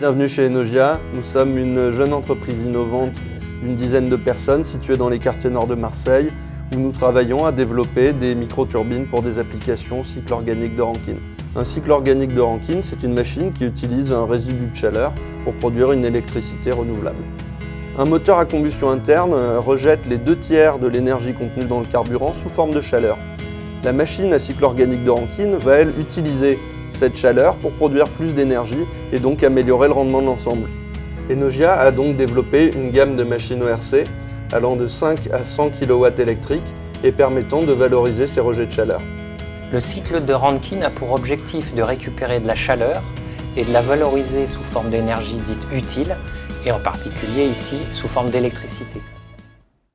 Bienvenue chez Enogia. Nous sommes une jeune entreprise innovante d'une dizaine de personnes située dans les quartiers nord de Marseille où nous travaillons à développer des micro-turbines pour des applications cycle organique de Rankine. Un cycle organique de Rankine, c'est une machine qui utilise un résidu de chaleur pour produire une électricité renouvelable. Un moteur à combustion interne rejette les 2/3 de l'énergie contenue dans le carburant sous forme de chaleur. La machine à cycle organique de Rankine va, elle, utiliser cette chaleur pour produire plus d'énergie et donc améliorer le rendement de l'ensemble. Enogia a donc développé une gamme de machines ORC allant de 5 à 100 kW électriques et permettant de valoriser ces rejets de chaleur. Le cycle de Rankine a pour objectif de récupérer de la chaleur et de la valoriser sous forme d'énergie dite utile, et en particulier ici sous forme d'électricité.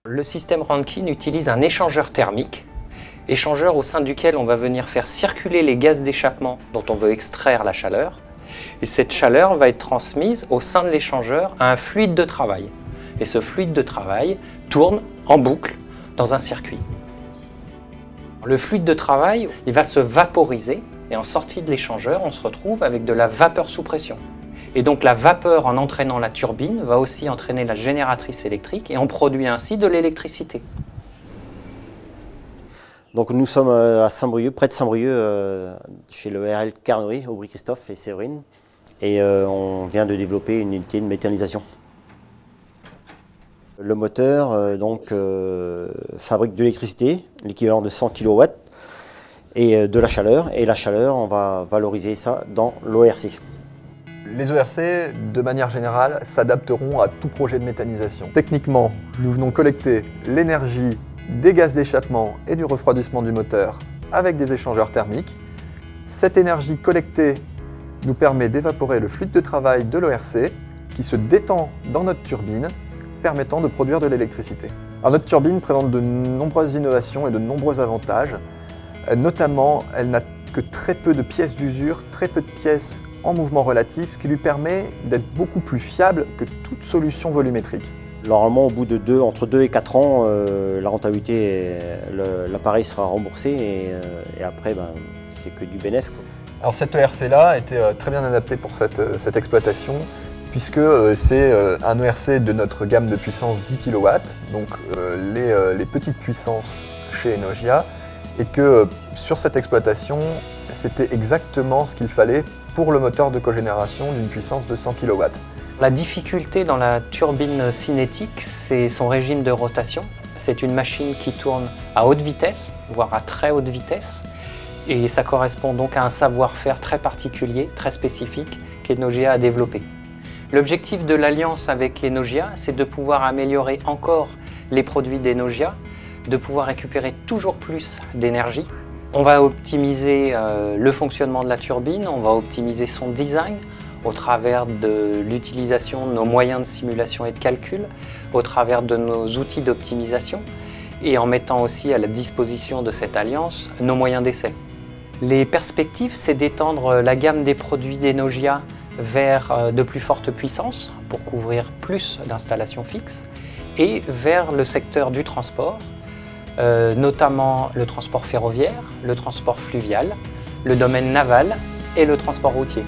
Le système Rankine utilise un échangeur thermique, échangeur au sein duquel on va venir faire circuler les gaz d'échappement dont on veut extraire la chaleur, et cette chaleur va être transmise au sein de l'échangeur à un fluide de travail. Et ce fluide de travail tourne en boucle dans un circuit. Le fluide de travail, il va se vaporiser et en sortie de l'échangeur, on se retrouve avec de la vapeur sous pression. Et donc la vapeur, en entraînant la turbine, va aussi entraîner la génératrice électrique et on produit ainsi de l'électricité. Donc nous sommes à Saint-Brieuc, près de Saint-Brieuc, chez le RL Carnoë, Aubry-Christophe et Séverine. Et on vient de développer une unité de méthanisation. Le moteur fabrique de l'électricité, l'équivalent de 100 kW, et de la chaleur. Et la chaleur, on va valoriser ça dans l'ORC. Les ORC, de manière générale, s'adapteront à tout projet de méthanisation. Techniquement, nous venons collecter l'énergie des gaz d'échappement et du refroidissement du moteur avec des échangeurs thermiques. Cette énergie collectée nous permet d'évaporer le fluide de travail de l'ORC qui se détend dans notre turbine, permettant de produire de l'électricité. Notre turbine présente de nombreuses innovations et de nombreux avantages. Notamment, elle n'a que très peu de pièces d'usure, très peu de pièces en mouvement relatif, ce qui lui permet d'être beaucoup plus fiable que toute solution volumétrique. Normalement, au bout de entre 2 et 4 ans, la rentabilité, l'appareil sera remboursé et après, c'est que du bénéfice. Alors cette ERC-là était très bien adaptée pour cette exploitation, puisque c'est un ERC de notre gamme de puissance 10 kW, donc les petites puissances chez Enogia, et que sur cette exploitation, c'était exactement ce qu'il fallait pour le moteur de cogénération d'une puissance de 100 kW. La difficulté dans la turbine cinétique, c'est son régime de rotation. C'est une machine qui tourne à haute vitesse, voire à très haute vitesse, et ça correspond donc à un savoir-faire très particulier, très spécifique, qu'Enogia a développé. L'objectif de l'alliance avec Enogia, c'est de pouvoir améliorer encore les produits d'Enogia, de pouvoir récupérer toujours plus d'énergie. On va optimiser le fonctionnement de la turbine, on va optimiser son design au travers de l'utilisation de nos moyens de simulation et de calcul, au travers de nos outils d'optimisation et en mettant aussi à la disposition de cette alliance nos moyens d'essai. Les perspectives, c'est d'étendre la gamme des produits d'Enogia vers de plus fortes puissances pour couvrir plus d'installations fixes et vers le secteur du transport, notamment le transport ferroviaire, le transport fluvial, le domaine naval et le transport routier.